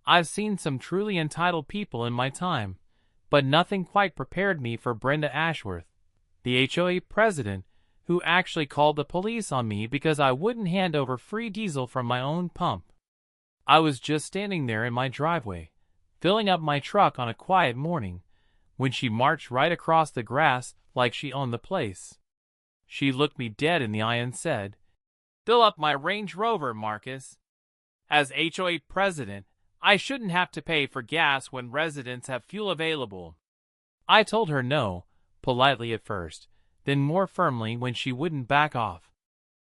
I've seen some truly entitled people in my time, but nothing quite prepared me for Brenda Ashworth, the HOA president, who actually called the police on me because I wouldn't hand over free diesel from my own pump. I was just standing there in my driveway, filling up my truck on a quiet morning, when she marched right across the grass like she owned the place. She looked me dead in the eye and said, "Fill up my Range Rover, Marcus. As HOA president, I shouldn't have to pay for gas when residents have fuel available." I told her no, politely at first, then more firmly when she wouldn't back off.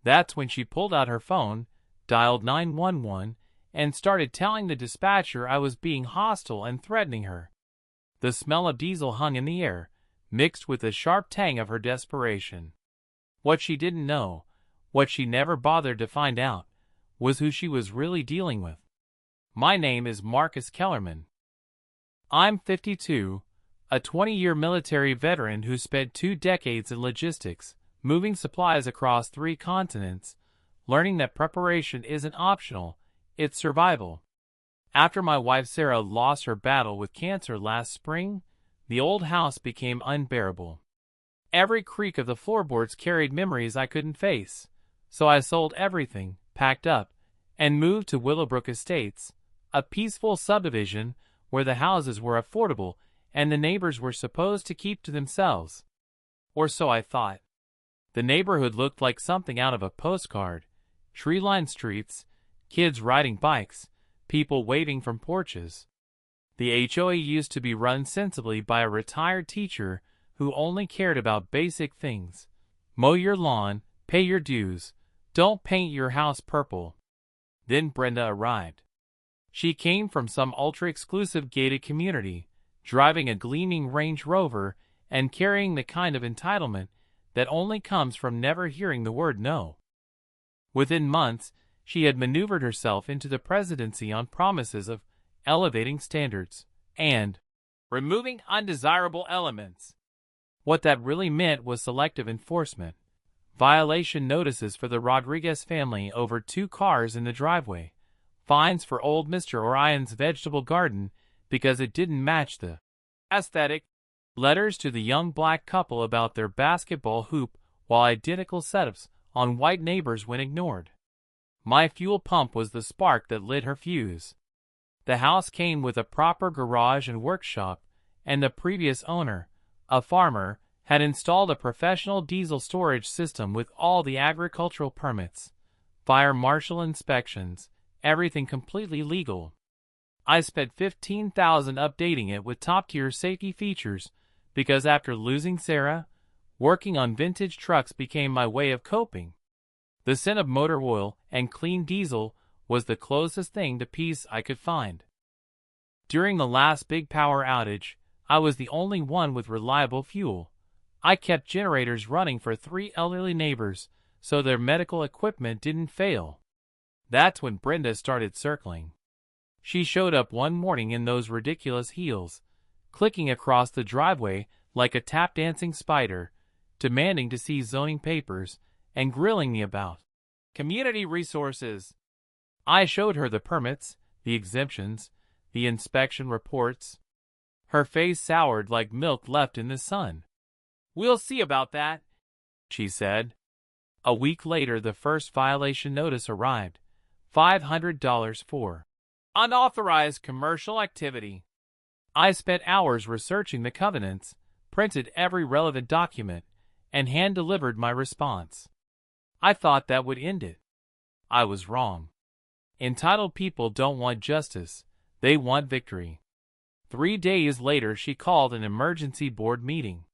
That's when she pulled out her phone, dialed 911, and started telling the dispatcher I was being hostile and threatening her. The smell of diesel hung in the air, mixed with the sharp tang of her desperation. What she didn't know, what she never bothered to find out, was who she was really dealing with. My name is Marcus Kellerman. I'm 52, a 20-year military veteran who spent 2 decades in logistics, moving supplies across 3 continents, learning that preparation isn't optional, it's survival. After my wife Sarah lost her battle with cancer last spring, the old house became unbearable. Every creak of the floorboards carried memories I couldn't face, so I sold everything, packed up, and moved to Willowbrook Estates, a peaceful subdivision where the houses were affordable and the neighbors were supposed to keep to themselves. Or so I thought. The neighborhood looked like something out of a postcard: tree-lined streets, kids riding bikes, people waving from porches. The HOA used to be run sensibly by a retired teacher who only cared about basic things: mow your lawn, pay your dues, don't paint your house purple. Then Brenda arrived. She came from some ultra-exclusive gated community, driving a gleaming Range Rover and carrying the kind of entitlement that only comes from never hearing the word no. Within months, she had maneuvered herself into the presidency on promises of elevating standards and removing undesirable elements. What that really meant was selective enforcement. Violation notices for the Rodriguez family over 2 cars in the driveway. Fines for old Mr. Orion's vegetable garden because it didn't match the aesthetic. Letters to the young black couple about their basketball hoop while identical setups on white neighbors when ignored. My fuel pump was the spark that lit her fuse. The house came with a proper garage and workshop, and the previous owner, a farmer, had installed a professional diesel storage system with all the agricultural permits, fire marshal inspections, everything completely legal. I spent $15,000 updating it with top-tier safety features because after losing Sarah, working on vintage trucks became my way of coping. The scent of motor oil and clean diesel was the closest thing to peace I could find. During the last big power outage, I was the only one with reliable fuel. I kept generators running for 3 elderly neighbors so their medical equipment didn't fail. That's when Brenda started circling. She showed up one morning in those ridiculous heels, clicking across the driveway like a tap-dancing spider, demanding to see zoning papers and grilling me about community resources. I showed her the permits, the exemptions, the inspection reports. Her face soured like milk left in the sun. "We'll see about that," she said. A week later, the first violation notice arrived: $500 for unauthorized commercial activity. I spent hours researching the covenants, printed every relevant document, and hand-delivered my response. I thought that would end it. I was wrong. Entitled people don't want justice, they want victory. 3 days later, she called an emergency board meeting.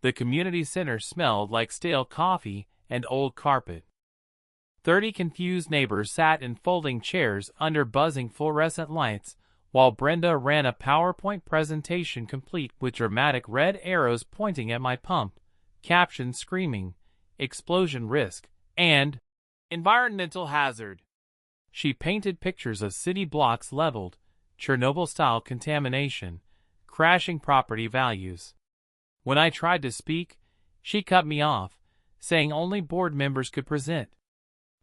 The community center smelled like stale coffee and old carpet. 30 confused neighbors sat in folding chairs under buzzing fluorescent lights while Brenda ran a PowerPoint presentation complete with dramatic red arrows pointing at my pump, captions screaming, "Explosion risk," and "Environmental hazard." She painted pictures of city blocks leveled, Chernobyl-style contamination, crashing property values. When I tried to speak, she cut me off, saying only board members could present.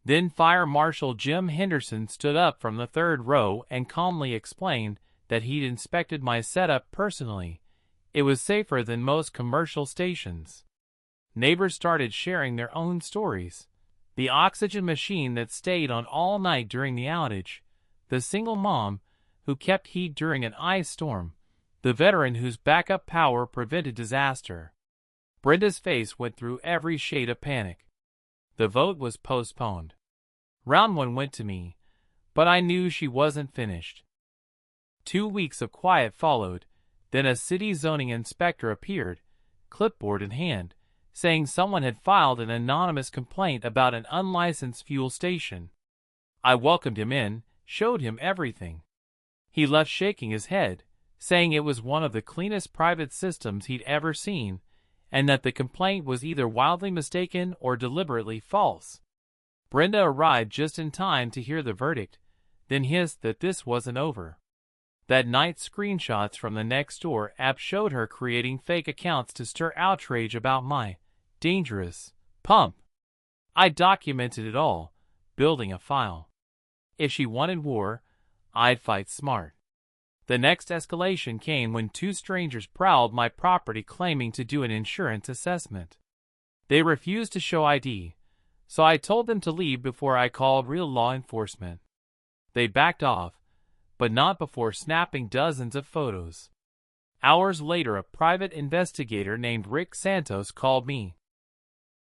Then Fire Marshal Jim Henderson stood up from the third row and calmly explained that he'd inspected my setup personally. It was safer than most commercial stations. Neighbors started sharing their own stories. The oxygen machine that stayed on all night during the outage, the single mom who kept heat during an ice storm, the veteran whose backup power prevented disaster. Brenda's face went through every shade of panic. The vote was postponed. Round 1 went to me, but I knew she wasn't finished. 2 weeks of quiet followed, then a city zoning inspector appeared, clipboard in hand, saying someone had filed an anonymous complaint about an unlicensed fuel station. I welcomed him in, showed him everything. He left shaking his head, saying it was one of the cleanest private systems he'd ever seen, and that the complaint was either wildly mistaken or deliberately false. Brenda arrived just in time to hear the verdict, then hissed that this wasn't over. That night, screenshots from the Nextdoor app showed her creating fake accounts to stir outrage about my dangerous pump. I documented it all, building a file. If she wanted war, I'd fight smart. The next escalation came when 2 strangers prowled my property claiming to do an insurance assessment. They refused to show ID, so I told them to leave before I called real law enforcement. They backed off, but not before snapping dozens of photos. Hours later, a private investigator named Rick Santos called me.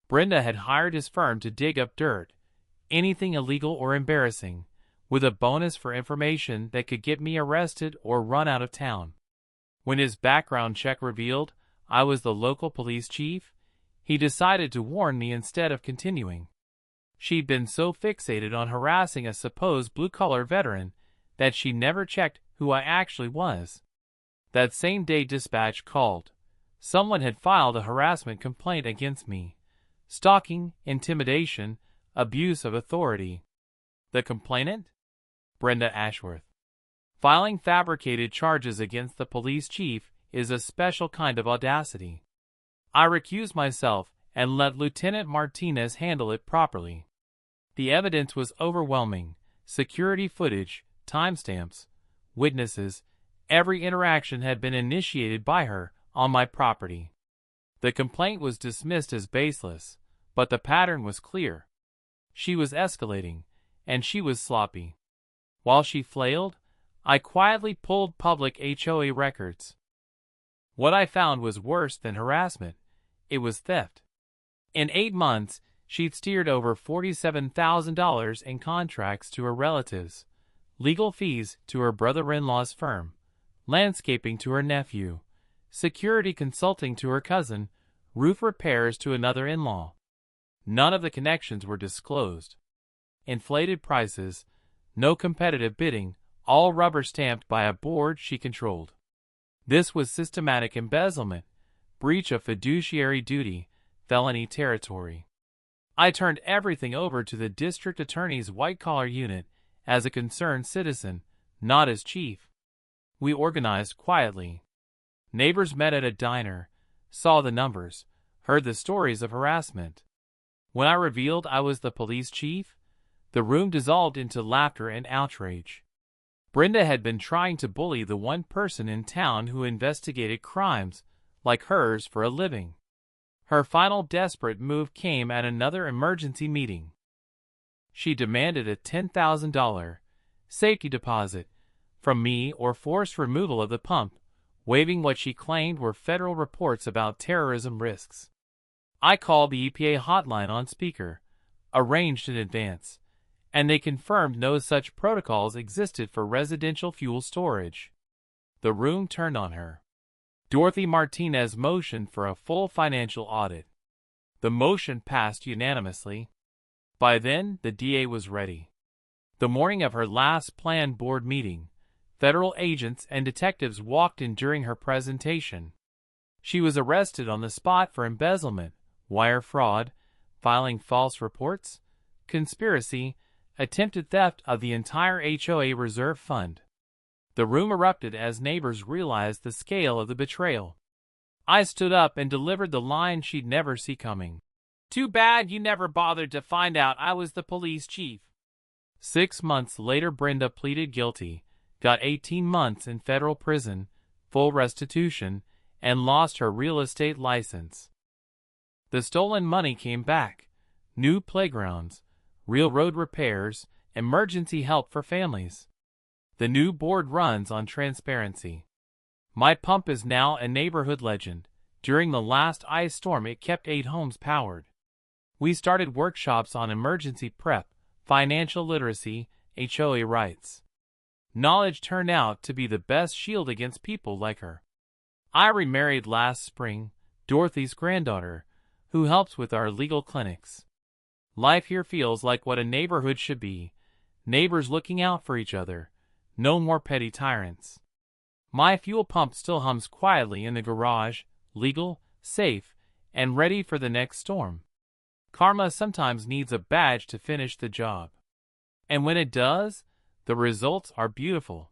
Brenda had hired his firm to dig up dirt, anything illegal or embarrassing, with a bonus for information that could get me arrested or run out of town. When his background check revealed I was the local police chief, he decided to warn me instead of continuing. She'd been so fixated on harassing a supposed blue-collar veteran that she never checked who I actually was. That same day, dispatch called. Someone had filed a harassment complaint against me. Stalking, intimidation, abuse of authority. The complainant? Brenda Ashworth. Filing fabricated charges against the police chief is a special kind of audacity. I recused myself and let Lieutenant Martinez handle it properly. The evidence was overwhelming. Security footage, timestamps, witnesses, every interaction had been initiated by her on my property. The complaint was dismissed as baseless, but the pattern was clear. She was escalating, and she was sloppy. While she flailed, I quietly pulled public HOA records. What I found was worse than harassment. It was theft. In 8 months, she'd steered over $47,000 in contracts to her relatives, legal fees to her brother-in-law's firm, landscaping to her nephew, security consulting to her cousin, roof repairs to another in-law. None of the connections were disclosed. Inflated prices, no competitive bidding, all rubber-stamped by a board she controlled. This was systematic embezzlement, breach of fiduciary duty, felony territory. I turned everything over to the district attorney's white-collar unit as a concerned citizen, not as chief. We organized quietly. Neighbors met at a diner, saw the numbers, heard the stories of harassment. When I revealed I was the police chief, the room dissolved into laughter and outrage. Brenda had been trying to bully the one person in town who investigated crimes like hers for a living. Her final desperate move came at another emergency meeting. She demanded a $10,000 safety deposit from me or forced removal of the pump, waiving what she claimed were federal reports about terrorism risks. I called the EPA hotline on speaker, arranged in advance, and they confirmed no such protocols existed for residential fuel storage. The room turned on her. Dorothy Martinez motioned for a full financial audit. The motion passed unanimously. By then, the DA was ready. The morning of her last planned board meeting, federal agents and detectives walked in during her presentation. She was arrested on the spot for embezzlement, wire fraud, filing false reports, conspiracy, attempted theft of the entire HOA reserve fund. The room erupted as neighbors realized the scale of the betrayal. I stood up and delivered the line she'd never see coming. Too bad you never bothered to find out I was the police chief. 6 months later, Brenda pleaded guilty, got 18 months in federal prison, full restitution, and lost her real estate license. The stolen money came back. New playgrounds, real road repairs, emergency help for families. The new board runs on transparency. My pump is now a neighborhood legend. During the last ice storm, it kept 8 homes powered. We started workshops on emergency prep, financial literacy, HOA rights. Knowledge turned out to be the best shield against people like her. I remarried last spring, Dorothy's granddaughter, who helps with our legal clinics. Life here feels like what a neighborhood should be. Neighbors looking out for each other. No more petty tyrants. My fuel pump still hums quietly in the garage, legal, safe, and ready for the next storm. Karma sometimes needs a badge to finish the job. And when it does, the results are beautiful.